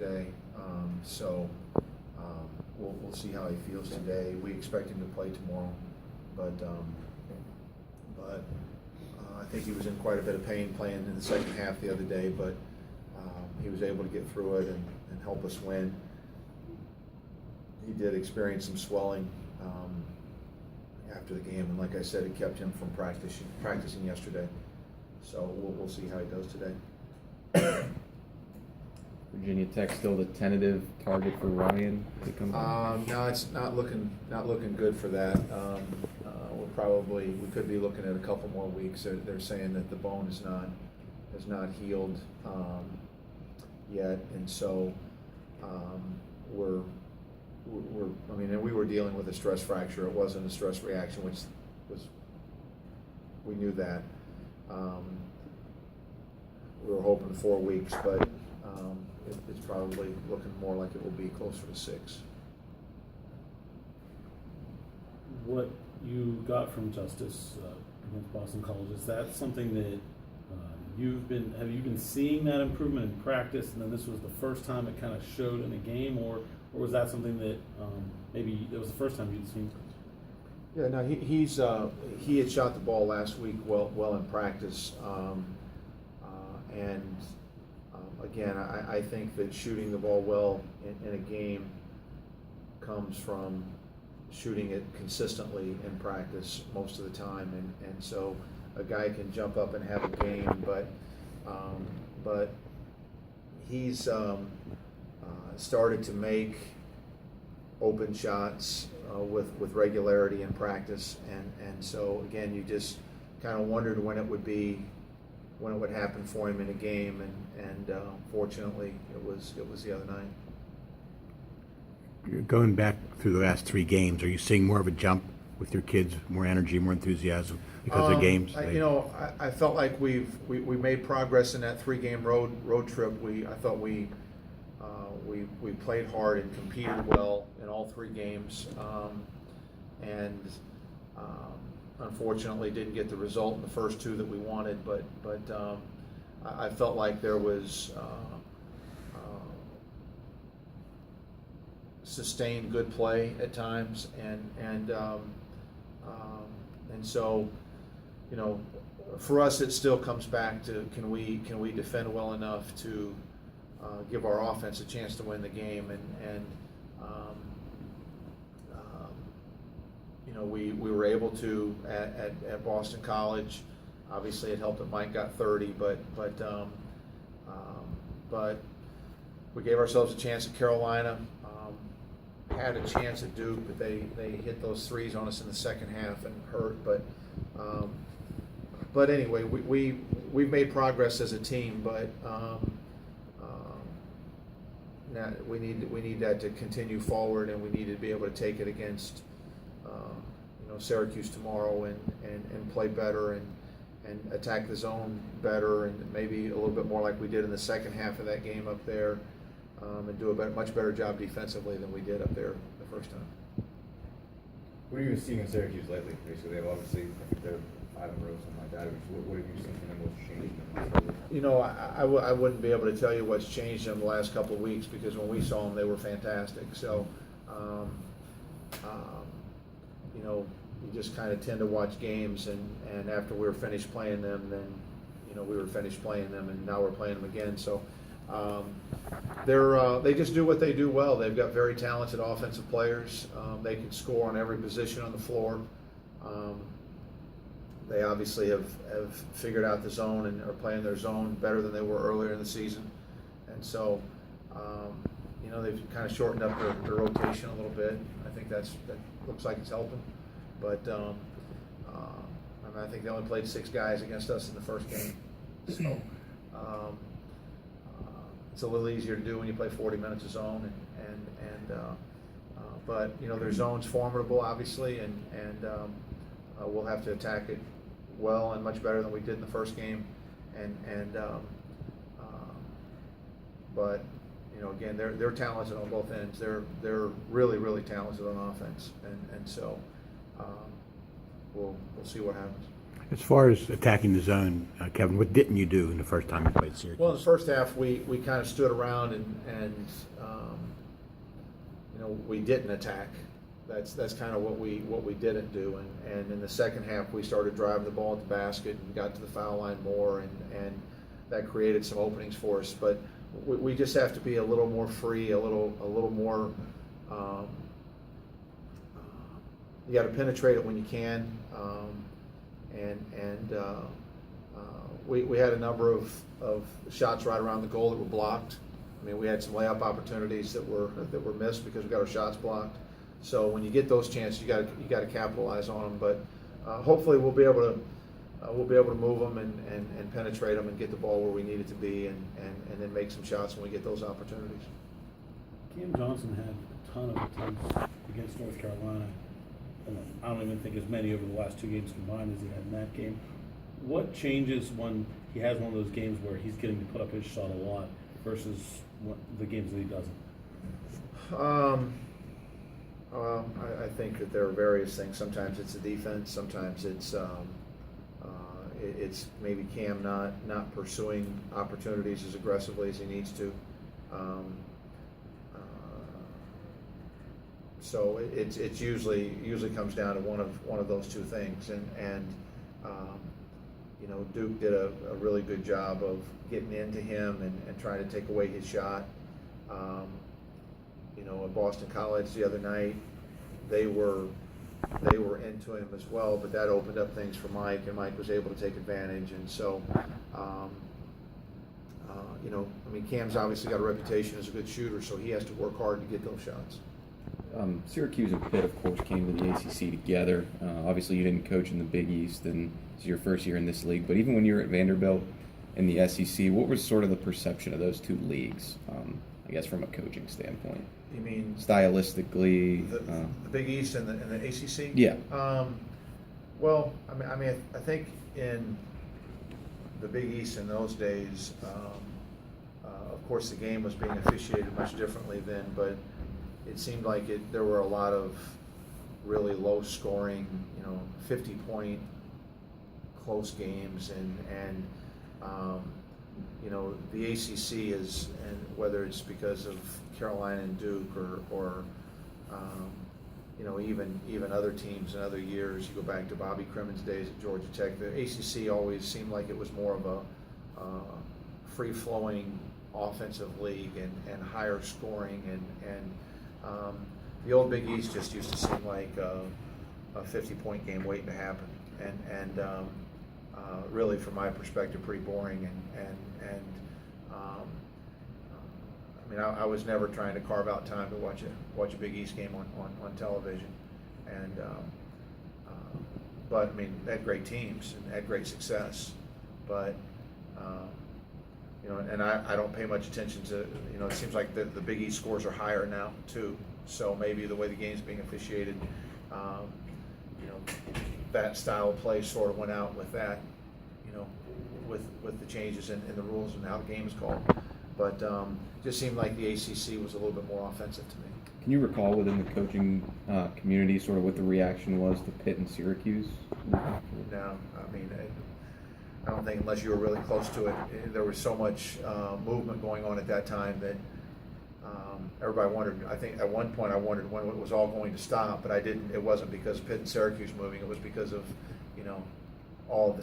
yesterday, we'll see how he feels today. We expect him to play tomorrow, but I think he was in quite a bit of pain playing in the second half the other day, but he was able to get through it and help us win. He did experience some swelling after the game, and like I said, it kept him from practicing yesterday. So we'll see how he does today. Virginia Tech still the tentative target for Ryan to come back? No, it's not looking good for that. We could be looking at a couple more weeks. They're saying that the bone has not healed yet, and so we were dealing with a stress fracture. It wasn't a stress reaction, which we knew that. We were hoping 4 weeks, but it's probably looking more like it will be closer to 6. What you got from Justice against Boston College, is that something that have you been seeing that improvement in practice, and then this was the first time it kind of showed in a game, or was that something that maybe it was the first time you'd seen? Yeah, no, he had shot the ball last week well in practice, and again, I think that shooting the ball well in a game comes from shooting it consistently in practice most of the time, and so a guy can jump up and have a game, but he's started to make open shots with regularity in practice, and so again, you just kind of wondered when it would happen for him in a game, and fortunately it was the other night. You're going back through the last 3 games. Are you seeing more of a jump with your kids, more energy, more enthusiasm because of games? I felt like we made progress in that 3-game road trip. I thought we played hard and competed well in all 3 games, and unfortunately didn't get the result in the first 2 that we wanted. But I felt like there was sustained good play at times, and so, for us it still comes back to can we defend well enough to give our offense a chance to win the game, and we were able to at Boston College. Obviously it helped that Mike got 30, but we gave ourselves a chance at Carolina. Had a chance at Duke, but they hit those 3s on us in the second half and hurt. But anyway, we've made progress as a team, but now we need that to continue forward, and we need to be able to take it against Syracuse tomorrow and play better and attack the zone better, and maybe a little bit more like we did in the second half of that game up there. And do a much better job defensively than we did up there the first time. What have you been seeing in Syracuse lately? Basically, they've obviously, I think they're 5 in a row, something like that. What have you seen from them? What's changed? I wouldn't be able to tell you what's changed in the last couple of weeks, because when we saw them, they were fantastic. So, you just kind of tend to watch games, and after we were finished playing them, then, we were finished playing them, and now we're playing them again. So, they just do what they do well. They've got very talented offensive players. They can score on every position on the floor. They obviously have figured out the zone and are playing their zone better than they were earlier in the season. And so, they've kind of shortened up their rotation a little bit. I think that looks like it's helping. But I think they only played 6 guys against us in the first game. So. It's a little easier to do when you play 40 minutes of zone, but their zone's formidable, obviously, and we'll have to attack it well and much better than we did in the first game, but again, they're talented on both ends. They're really talented on offense, and so we'll see what happens. As far as attacking the zone, Kevin, what didn't you do in the first time you played Syracuse? Well, in the first half, we kind of stood around and we didn't attack. That's kind of what we didn't do. And in the second half, we started driving the ball at the basket and got to the foul line more, and that created some openings for us. But we just have to be a little more free, a little more. You got to penetrate it when you can. We had a number of shots right around the goal that were blocked. I mean, we had some layup opportunities that were missed because we got our shots blocked. So when you get those chances, you got to capitalize on them. But hopefully we'll be able to move them and penetrate them and get the ball where we need it to be, and then make some shots when we get those opportunities. Cam Johnson had a ton of attempts against North Carolina. I don't even think as many over the last 2 games combined as he had in that game. What changes when he has one of those games where he's getting to put up his shot a lot versus the games that he doesn't? Well, I think that there are various things. Sometimes it's the defense. Sometimes it's maybe Cam not pursuing opportunities as aggressively as he needs to. So it's usually comes down to one of those two things, and Duke did a really good job of getting into him and trying to take away his shot. At Boston College the other night, they were into him as well, but that opened up things for Mike, and Mike was able to take advantage. And so, Cam's obviously got a reputation as a good shooter, so he has to work hard to get those shots. Syracuse and Pitt, of course, came to the ACC together. Obviously, you didn't coach in the Big East, and this is your first year in this league. But even when you were at Vanderbilt in the SEC, what was sort of the perception of those two leagues, I guess, from a coaching standpoint? You mean Stylistically? The Big East and the ACC? Yeah. Well, I think in the Big East in those days, of course, the game was being officiated much differently then, but it seemed like there were a lot of really low scoring, 50-point close games, and the ACC is, and whether it's because of Carolina and Duke or even other teams in other years, you go back to Bobby Crimmon's days at Georgia Tech, the ACC always seemed like it was more of a free-flowing offensive league and higher scoring, and the old Big East just used to seem like a 50-point game waiting to happen, and really, from my perspective, pretty boring. I was never trying to carve out time to watch a Big East game on television, but they had great teams and had great success, but. And I don't pay much attention to, it seems like the Big East scores are higher now too. So maybe the way the game's being officiated, that style of play sort of went out with that, with the changes in the rules and how the game is called. But just seemed like the ACC was a little bit more offensive to me. Can you recall within the coaching community sort of what the reaction was to Pitt and Syracuse? No, I don't think, unless you were really close to it, there was so much movement going on at that time that everybody wondered. I think at one point I wondered when it was all going to stop, but I didn't. It wasn't because Pitt and Syracuse moving. It was because of all of the